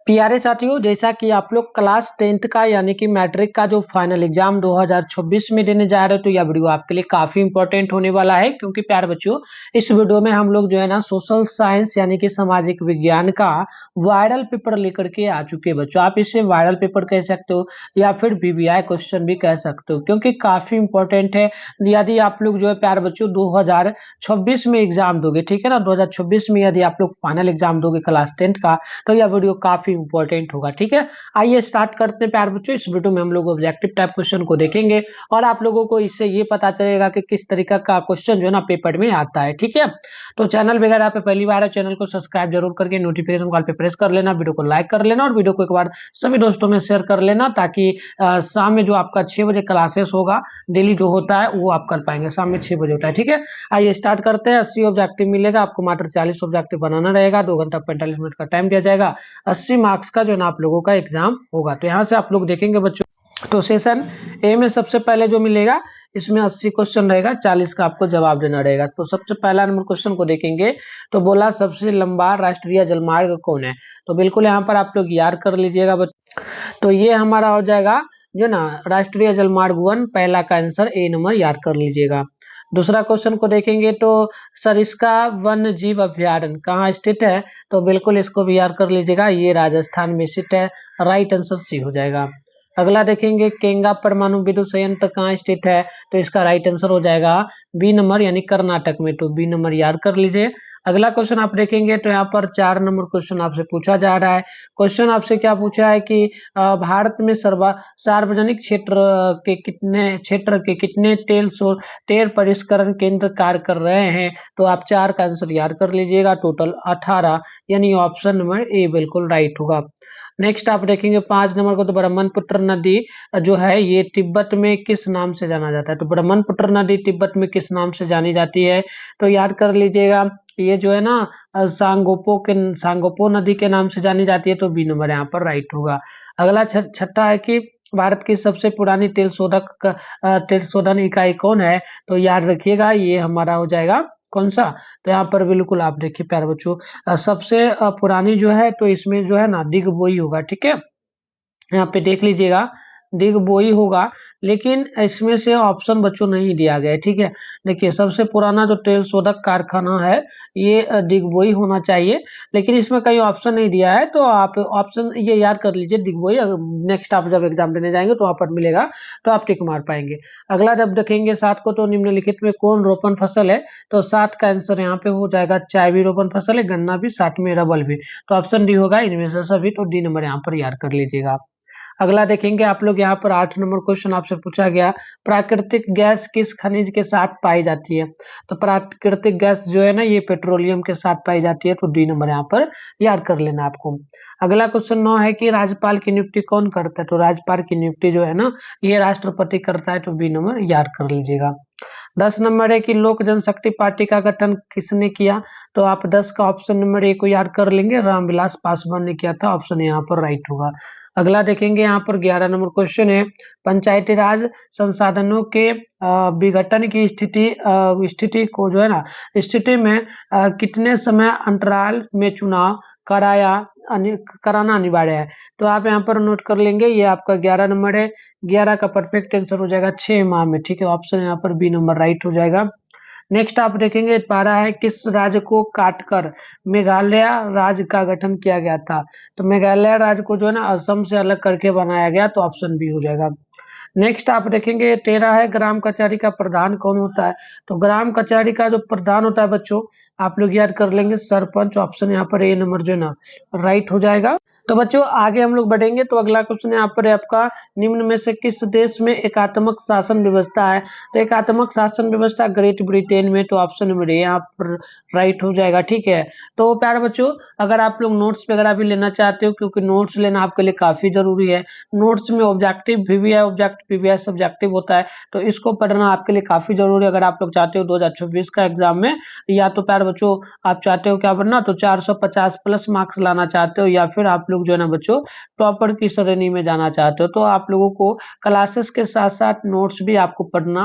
प्यारे साथियों, जैसा कि आप लोग क्लास 10th का यानी कि मैट्रिक का जो फाइनल एग्जाम 2026 में देने जा रहे हो, तो यह वीडियो आपके लिए काफी इंपॉर्टेंट होने वाला है। क्योंकि प्यारे बच्चों, इस वीडियो में हम लोग जो है ना सोशल साइंस यानी कि सामाजिक विज्ञान का वायरल पेपर लेकर के आ चुके हैं। बच्चों, आप इसे वायरल पेपर कह सकते हो या फिर वीवीआई क्वेश्चन भी कह सकते हो, क्योंकि काफी इंपॉर्टेंट है। यदि आप लोग जो है प्यारे बच्चों 2026 में एग्जाम दोगे, ठीक है ना, 2026 में यदि आप लोग फाइनल एग्जाम दोगे क्लास 10th का, तो यह वीडियो काफी इंपॉर्टेंट होगा। ठीक है, आइए स्टार्ट करते हैं प्यारे बच्चों। इस वीडियो में हम लोग ऑब्जेक्टिव टाइप क्वेश्चन को देखेंगे और आप लोगों को इससे ये पता चलेगा कि किस तरीका का क्वेश्चन जो है ना पेपर में आता है। ठीक है, तो चैनल वगैरह पे पहली बार है, चैनल को सब्सक्राइब जरूर करके नोटिफिकेशन कॉल पे प्रेस कर लेना, वीडियो को लाइक कर लेना और वीडियो को एक बार सभी दोस्तों में शेयर कर लेना, ताकि शाम में जो आपका 6 बजे क्लासेस होगा डेली जो होता है वो आप कर पाएंगे। शाम में 6 बजे होता है। ठीक है, आइए स्टार्ट करते हैं। 80 ऑब्जेक्टिव मिलेगा आपको, मात्र 40 ऑब्जेक्टिव बनाना रहेगा, 2 घंटा 45 मिनट का टाइम दिया जाएगा। 80 मार्क्स का जो है ना आप लोगों का एग्जाम होगा। तो यहाँ से आप लोग देखेंगे बच्चों, तो सेशन ए में सबसे पहले जो मिलेगा, इसमें 80 क्वेश्चन रहेगा, 40 का आपको जवाब देना रहेगा। तो सबसे पहला नंबर क्वेश्चन को देखेंगे, तो बोला सबसे लंबा राष्ट्रीय जलमार्ग कौन है। तो बिल्कुल यहाँ पर आप लोग याद कर लीजिएगा बच्चों। तो ये हमारा हो जाएगा जो ना राष्ट्रीय जलमार्ग 1, पहला का आंसर ए नंबर याद कर लीजिएगा। दूसरा क्वेश्चन को देखेंगे, तो सरिस्का वन्य जीव अभ्यारण्य कहाँ स्थित है। तो बिल्कुल इसको भी याद कर लीजिएगा, ये राजस्थान में स्थित है। राइट आंसर सी हो जाएगा। अगला देखेंगे, केंगा परमाणु विद्युत संयंत्र कहाँ स्थित है। तो इसका राइट आंसर हो जाएगा बी नंबर, यानी कर्नाटक में। तो बी नंबर याद कर लीजिए। अगला क्वेश्चन आप देखेंगे, तो यहाँ पर 4 नंबर क्वेश्चन आपसे पूछा जा रहा है। क्वेश्चन आपसे क्या पूछा है कि भारत में सार्वजनिक क्षेत्र के कितने तेल परिष्करण केंद्र कार्य कर रहे हैं। तो आप 4 का आंसर याद कर लीजिएगा, टोटल 18, यानी ऑप्शन नंबर ए बिल्कुल राइट होगा। नेक्स्ट आप देखेंगे 5 नंबर को, तो ब्रह्मपुत्र नदी जो है ये तिब्बत में किस नाम से जाना जाता है। तो ब्रह्मपुत्र नदी तिब्बत में किस नाम से जानी जाती है। तो याद कर लीजिएगा, ये जो है ना सांगोपो नदी के नाम से जानी जाती है। तो बी नंबर यहाँ पर राइट होगा। अगला छठा है कि भारत की सबसे पुरानी तेल शोधन इकाई कौन है। तो याद रखिएगा, ये हमारा हो जाएगा कौन सा। तो यहाँ पर बिल्कुल आप देखिए प्यारे बच्चों, सबसे पुरानी जो है, तो इसमें जो है ना दिग्बोई होगा। ठीक है, यहाँ पे देख लीजिएगा, दिग्बोई होगा, लेकिन इसमें से ऑप्शन बच्चों नहीं दिया गया है। ठीक है, देखिए सबसे पुराना जो तेल शोधक कारखाना है ये दिग्बोई होना चाहिए, लेकिन इसमें कहीं ऑप्शन नहीं दिया है। तो आप ऑप्शन ये याद कर लीजिए, दिग्बोई। नेक्स्ट आप जब एग्जाम देने जाएंगे तो वहां पर मिलेगा, तो आप टिक मार पाएंगे। अगला जब देखेंगे 7 को, तो निम्नलिखित में कौन रोपण फसल है। तो 7 का आंसर यहाँ पे हो जाएगा, चाय भी रोपण फसल है, गन्ना भी, साथ में रबल भी। तो ऑप्शन डी होगा इनमें से सभी। तो डी नंबर यहाँ पर याद कर लीजिएगा। अगला देखेंगे आप लोग, यहाँ पर 8 नंबर क्वेश्चन आपसे पूछा गया, प्राकृतिक गैस किस खनिज के साथ पाई जाती है। तो प्राकृतिक गैस जो है ना ये पेट्रोलियम के साथ पाई जाती है। तो डी नंबर यहाँ पर याद कर लेना आपको। अगला क्वेश्चन 9 है कि राज्यपाल की नियुक्ति कौन करता है। तो राज्यपाल की नियुक्ति जो है ना ये राष्ट्रपति करता है। तो बी नंबर याद कर लीजिएगा। 10 नंबर है कि लोक जनशक्ति पार्टी का गठन किसने किया। तो आप 10 का ऑप्शन नंबर ए को याद कर लेंगे, रामविलास पासवान ने किया था। ऑप्शन यहाँ पर राइट होगा। अगला देखेंगे, यहाँ पर 11 नंबर क्वेश्चन है, पंचायती राज संसाधनों के विघटन की स्थिति को जो है ना स्थिति में कितने समय अंतराल में चुनाव कराना अनिवार्य है। तो आप यहाँ पर नोट कर लेंगे, ये आपका 11 नंबर है। 11 का परफेक्ट आंसर हो जाएगा 6 माह में। ठीक है, ऑप्शन यहाँ पर बी नंबर राइट हो जाएगा। नेक्स्ट आप देखेंगे 12 है, किस राज्य को काटकर मेघालय राज्य का गठन किया गया था। तो मेघालय राज्य को जो है ना असम से अलग करके बनाया गया। तो ऑप्शन बी हो जाएगा। नेक्स्ट आप देखेंगे 13 है, ग्राम कचहरी का प्रधान कौन होता है। तो ग्राम कचहरी का जो प्रधान होता है बच्चों, आप लोग याद कर लेंगे, सरपंच। ऑप्शन यहाँ पर ए नंबर जो है ना राइट हो जाएगा। तो बच्चों आगे हम लोग बढ़ेंगे, तो अगला क्वेश्चन यहाँ पर है आपका, निम्न में से किस देश में एकात्मक शासन व्यवस्था है। तो एकात्मक शासन व्यवस्था ग्रेट ब्रिटेन में। तो ऑप्शन नंबर ए यहाँ पर राइट हो जाएगा। ठीक है, तो प्यारे बच्चों अगर आप लोग नोट्स वगैरह भी लेना चाहते हो, क्योंकि नोट्स लेना आपके लिए काफी जरूरी है, नोट्स में objective VVI objective VVI subjective होता है, तो इसको पढ़ना आपके लिए काफी जरूरी है। अगर आप लोग चाहते हो 2026 का एग्जाम में, या तो प्यारे बच्चों आप चाहते हो क्या बनना, तो 450 प्लस मार्क्स लाना चाहते हो, या फिर आप लोग जो है ना बच्चों टॉपर की श्रेणी में जाना चाहते हो, तो आप लोगों को क्लासेस के साथ साथ नोट्स भी आपको पढ़ना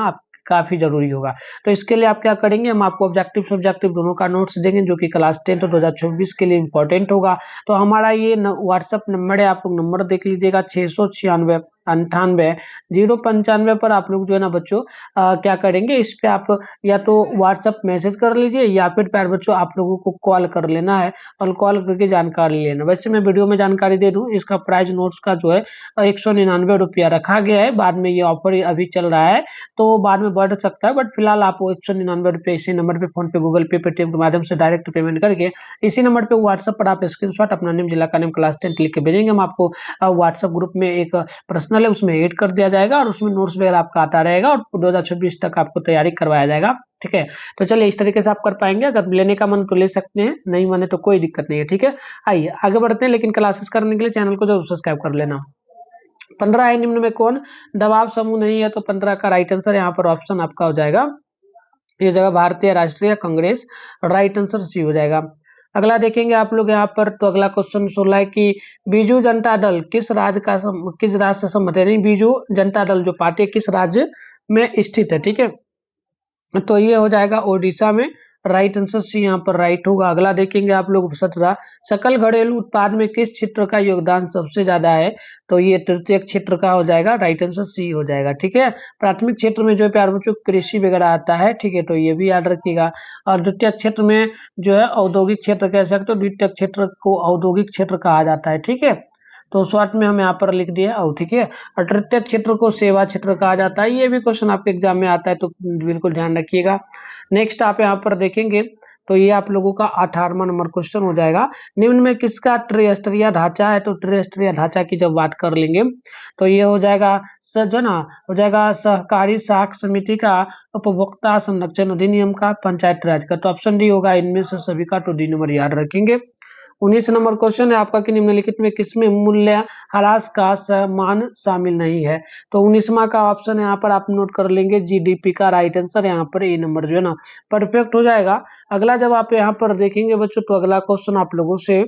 काफ़ी ज़रूरी होगा। तो इसके लिए आप क्या करेंगे, हम आपको ऑब्जेक्टिव सब्जेक्टिव दोनों का नोट्स देंगे जो कि क्लास 10 2024 के लिए इंपॉर्टेंट होगा। तो हमारा ये व्हाट्सअप नंबर है, आप लोग नंबर देख लीजिएगा 696 98 095 पर आप लोग जो है ना बच्चों क्या करेंगे, इस पे आप या तो व्हाट्सअप मैसेज कर लीजिए या फिर प्यारे बच्चों आप लोगों को कॉल कर लेना है और कॉल करके जानकारी लेना। वैसे मैं वीडियो में जानकारी दे दूं, इसका प्राइस नोट्स का जो है 199 रखा गया है। बाद में ये ऑफर अभी चल रहा है तो बाद में बढ़ सकता है, बट फिलहाल आप 199 इसी नंबर पे फोन पे गूगल पे पेटीएम के माध्यम से डायरेक्ट पेमेंट करके इसी नंबर पे व्हाट्सएप पर आप स्क्रीनशॉट अपना नेम जिला का नेम क्लास 10 लिख के भेजेंगे। हम आपको व्हाट्सएप ग्रुप में एक पर्सनल है उसमें ऐड कर दिया जाएगा और उसमें नोट्स वगैरह आपका आता रहेगा और 2026 तक आपको तैयारी करवाया जाएगा। ठीक है, तो चलिए इस तरीके से आप कर पाएंगे। अगर लेने का मन तो ले सकते हैं, नहीं माने तो कोई दिक्कत नहीं है। ठीक है, आइए आगे बढ़ते हैं, लेकिन क्लासेस करने के लिए चैनल को जरूर सब्सक्राइब कर लेना। 15 है निम्न में कौन दबाव समूह नहीं है, तो 15 का राइट आंसर यहाँ पर ऑप्शन आपका हो जाएगा, ये जगह भारतीय राष्ट्रीय कांग्रेस, राइट आंसर सी हो जाएगा। अगला देखेंगे आप लोग यहाँ पर, तो अगला क्वेश्चन 16 है कि बीजू जनता दल किस राज्य से संबंधित है, बीजू जनता दल जो पार्टी है किस राज्य में स्थित है। ठीक है, तो ये हो जाएगा ओडिशा में, राइट आंसर सी यहाँ पर राइट होगा। अगला देखेंगे आप लोग 17 सकल घरेलू उत्पाद में किस क्षेत्र का योगदान सबसे ज्यादा है, तो ये तृतीय क्षेत्र का हो जाएगा, राइट आंसर सी हो जाएगा। ठीक है, प्राथमिक क्षेत्र में जो है प्यार बच्चों कृषि वगैरह आता है। ठीक है, तो ये भी याद रखिएगा। और द्वितीय क्षेत्र में जो है औद्योगिक क्षेत्र कह सकते हो, द्वितीय क्षेत्र को औद्योगिक क्षेत्र कहा जाता है। ठीक है, तो शॉर्ट में हम यहाँ पर लिख दिए और ठीक है, और तृतीय क्षेत्र को सेवा क्षेत्र कहा जाता है। ये भी क्वेश्चन आपके एग्जाम में आता है तो बिल्कुल ध्यान रखिएगा। नेक्स्ट आप यहाँ पर देखेंगे तो ये आप लोगों का 18वां नंबर क्वेश्चन हो जाएगा, निम्न में किसका त्रिस्तरीय ढांचा है, तो त्रिस्तरीय ढांचा की जब बात कर लेंगे तो ये हो जाएगा जो ना हो जाएगा सहकारी साख समिति का, उपभोक्ता संरक्षण अधिनियम का, पंचायत राज का। तो ऑप्शन डी होगा इनमें से सभी का, तो डी नंबर याद रखेंगे। 19 नंबर क्वेश्चन है आपका कि निम्नलिखित में किसमें मूल्य ह्रास का मान शामिल नहीं है, तो 19वां का ऑप्शन यहाँ पर आप नोट कर लेंगे, जीडीपी का राइट आंसर यहाँ पर ए नंबर जो है ना परफेक्ट हो जाएगा। अगला जब आप यहाँ पर देखेंगे बच्चों, तो अगला क्वेश्चन आप लोगों से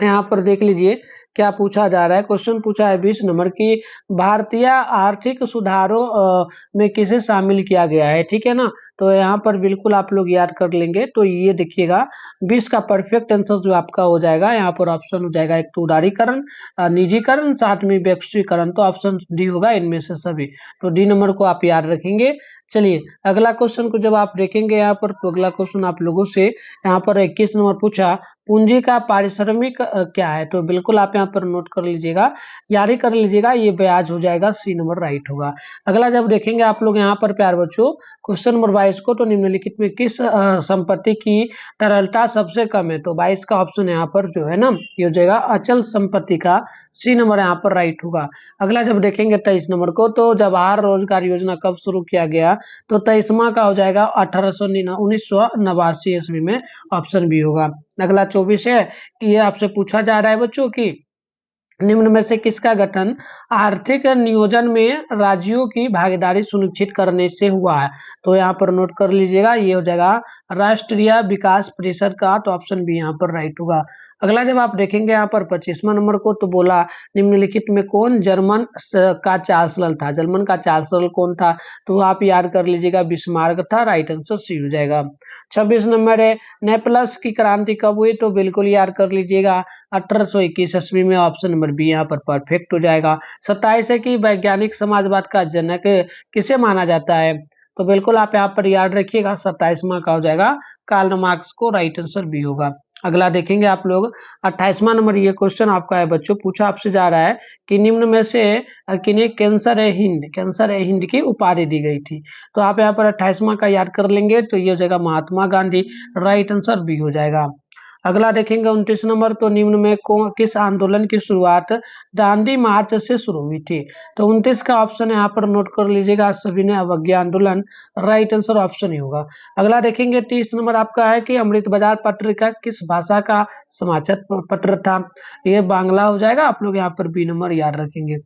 यहाँ पर देख लीजिए क्या पूछा जा रहा है। क्वेश्चन पूछा है 20 नंबर की, भारतीय आर्थिक सुधारों में किसे शामिल किया गया है। ठीक है ना, तो यहाँ पर बिल्कुल आप लोग याद कर लेंगे। तो ये देखिएगा 20 का परफेक्ट आंसर जो आपका हो जाएगा यहाँ पर ऑप्शन हो जाएगा, एक तो उदारीकरण, निजीकरण, साथ में वैश्वीकरण। तो ऑप्शन डी होगा इनमें से सभी, तो डी नंबर को आप याद रखेंगे। चलिए अगला क्वेश्चन को जब आप देखेंगे यहाँ पर, तो अगला क्वेश्चन आप लोगों से यहाँ पर 21 नंबर पूछा, पूंजी का पारिश्रमिक क्या है, तो बिल्कुल आप यहाँ पर नोट कर लीजिएगा, याद ही कर लीजिएगा, ये ब्याज हो जाएगा, सी नंबर राइट होगा। अगला जब देखेंगे आप लोग यहाँ पर प्यार बच्चों क्वेश्चन नंबर 22 को, तो निम्नलिखित में किस संपत्ति की तरलता सबसे कम है, तो 22 का ऑप्शन यहाँ पर जो है ना ये हो जाएगा अचल संपत्ति का, सी नंबर यहाँ पर राइट होगा। अगला जब देखेंगे 23 नंबर को, तो जवाहर रोजगार योजना कब शुरू किया गया, तो 23वां का हो जाएगा 1989 ईस्वी में, ऑप्शन बी होगा। अगला 24 है कि ये आपसे पूछा जा रहा है बच्चों की निम्न में से किसका गठन आर्थिक नियोजन में राज्यों की भागीदारी सुनिश्चित करने से हुआ है, तो यहाँ पर नोट कर लीजिएगा, ये हो जाएगा राष्ट्रीय विकास परिषद का, तो ऑप्शन बी यहाँ पर राइट होगा। अगला जब आप देखेंगे यहाँ पर 25वां नंबर को, तो बोला निम्नलिखित में कौन जर्मन का चांसलर था, जर्मन का चांसलर कौन था, तो आप याद कर लीजिएगा बिस्मार्क था, राइट आंसर सी हो जाएगा। 26 नंबर है नेपल्स की क्रांति कब हुई, तो बिल्कुल याद कर लीजिएगा 1821 ईस्वी में, ऑप्शन नंबर बी यहाँ पर परफेक्ट हो जाएगा। 27 है कि वैज्ञानिक समाजवाद का जनक किसे माना जाता है, तो बिल्कुल आप यहाँ पर याद रखिएगा 27वां का हो जाएगा कार्ल मार्क्स को, राइट आंसर बी होगा। अगला देखेंगे आप लोग 28वां नंबर, ये क्वेश्चन आपका है बच्चों, पूछा आपसे जा रहा है कि निम्न में से किन्हें कैंसर है हिंद की उपाधि दी गई थी, तो आप यहाँ पर 28वां का याद कर लेंगे, तो ये हो जाएगा Mahatma Gandhi, right answer B हो जाएगा। अगला देखेंगे 29 नंबर, तो निम्न में किस आंदोलन की शुरुआत दांडी मार्च से शुरू हुई थी, तो 29 का ऑप्शन यहाँ पर नोट कर लीजिएगा, सविनय अवज्ञा आंदोलन, राइट आंसर ऑप्शन ही होगा। अगला देखेंगे 30 नंबर आपका है कि अमृत बाजार पत्रिका किस भाषा का समाचार पत्र था, ये बांग्ला हो जाएगा, आप लोग यहाँ पर बी नंबर याद रखेंगे।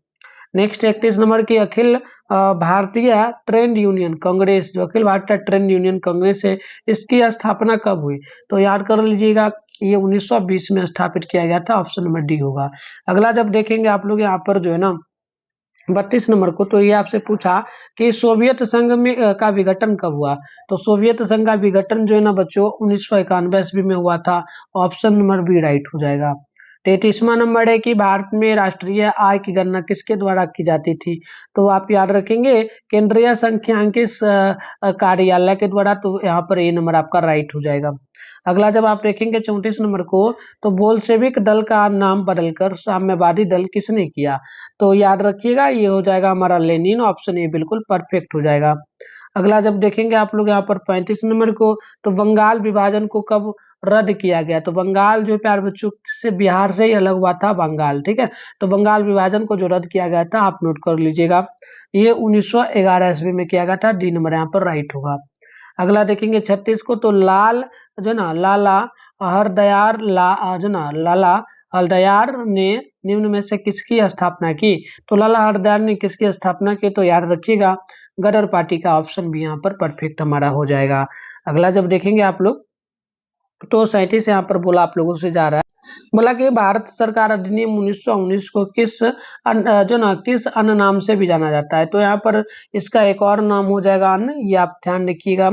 नेक्स्ट 31 नंबर की अखिल भारतीय ट्रेड यूनियन कांग्रेस, जो अखिल भारतीय ट्रेड यूनियन कांग्रेस है, इसकी स्थापना कब हुई, तो याद कर लीजिएगा, ये 1920 में स्थापित किया गया था, ऑप्शन नंबर डी होगा। अगला जब देखेंगे आप लोग यहाँ पर जो है ना 32 नंबर को तो ये आपसे पूछा कि सोवियत संघ में का विघटन कब हुआ। तो सोवियत संघ का विघटन जो है ना बच्चों 1991 ईस्वी में हुआ था। ऑप्शन नंबर बी राइट हो जाएगा। 33वां नंबर है कि भारत में राष्ट्रीय आय की गणना किसके द्वारा की जाती थी। तो आप याद रखेंगे केंद्रीय सांख्यिकी कार्यालय के द्वारा। तो यहाँ पर ए नंबर आपका राइट हो जाएगा। अगला जब आप देखेंगे 34 नंबर को, तो बोल्शेविक दल का नाम बदलकर साम्यवादी दल किसने किया। तो याद रखिएगा ये हो जाएगा हमारा लेनिन। ऑप्शन ए बिल्कुल परफेक्ट हो जाएगा। अगला जब देखेंगे आप लोग यहाँ पर 35 नंबर को, तो बंगाल विभाजन को कब रद्द किया गया। तो बंगाल जो प्यार बच्चों से बिहार से ही अलग हुआ था बंगाल, ठीक है। तो बंगाल विभाजन को जो रद्द किया गया था आप नोट कर लीजिएगा, ये 1911 ईस्वी में किया गया था। डी नंबर यहाँ पर राइट होगा। अगला देखेंगे 36 को, तो लाल जो ना लाला हरदयार जो ना लाला हरदयार ने निम्न में से किसकी स्थापना की। तो लाला हरदयार ने किसकी स्थापना की। तो याद रखिएगा गदर पार्टी का। ऑप्शन भी यहाँ पर परफेक्ट हमारा हो जाएगा। अगला जब देखेंगे आप लोग, तो 37 यहाँ पर बोला आप लोगों से जा रहा है, बोला कि भारत सरकार अधिनियम 1919 को किस अन्य नाम से भी जाना जाता है। तो यहाँ पर इसका एक और नाम हो जाएगा अन्य, ये आप ध्यान रखिएगा,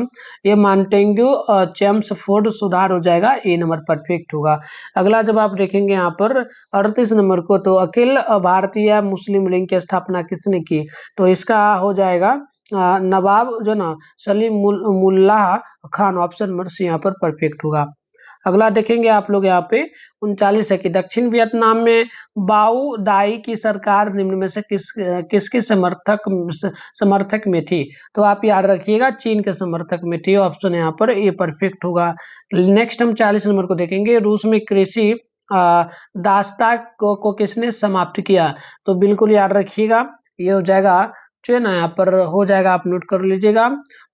ये मॉन्टेग्यू चेम्सफोर्ड सुधार हो जाएगा। ए नंबर परफेक्ट होगा। अगला जब आप देखेंगे यहाँ पर 38 नंबर को, तो अखिल भारतीय मुस्लिम लीग की स्थापना किसने की। तो इसका हो जाएगा नवाब जो ना Salim Mulla Khan. Option number C यहाँ पर परफेक्ट होगा। अगला देखेंगे आप लोग यहाँ पे 39 है कि दक्षिण वियतनाम में बाऊ दाई की सरकार निम्न में से किसके समर्थक में थी। तो आप याद रखिएगा चीन के समर्थक में थी। ऑप्शन यहाँ पर ए परफेक्ट होगा। नेक्स्ट हम 40 नंबर को देखेंगे, रूस में कृषि दासता को किसने समाप्त किया। तो बिल्कुल याद रखिएगा ये हो जाएगा जो है ना यहाँ पर हो जाएगा, आप नोट कर लीजिएगा,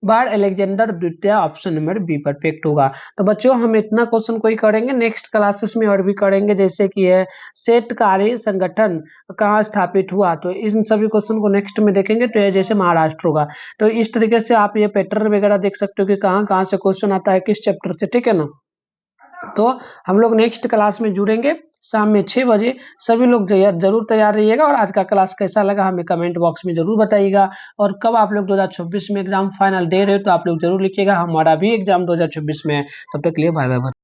बार अलेक्जेंडर द्वितीय। ऑप्शन नंबर बी परफेक्ट होगा। तो बच्चों हम इतना क्वेश्चन को ही करेंगे, नेक्स्ट क्लासेस में और भी करेंगे, जैसे कि है सेट कार्य संगठन कहाँ स्थापित हुआ। तो इन सभी क्वेश्चन को नेक्स्ट में देखेंगे। तो ये जैसे महाराष्ट्र होगा, तो इस तरीके से आप ये पैटर्न वगैरह देख सकते हो कि कहाँ कहाँ से क्वेश्चन आता है किस चैप्टर से, ठीक है ना। तो हम लोग नेक्स्ट क्लास में जुड़ेंगे शाम में 6 बजे। सभी लोग जरूर तैयार रहिएगा। और आज का क्लास कैसा लगा हमें कमेंट बॉक्स में जरूर बताइएगा। और कब आप लोग 2026 में एग्जाम फाइनल दे रहे हो तो आप लोग जरूर लिखिएगा। हमारा भी एग्जाम 2026 में है। तब तक के लिए बाय बाय।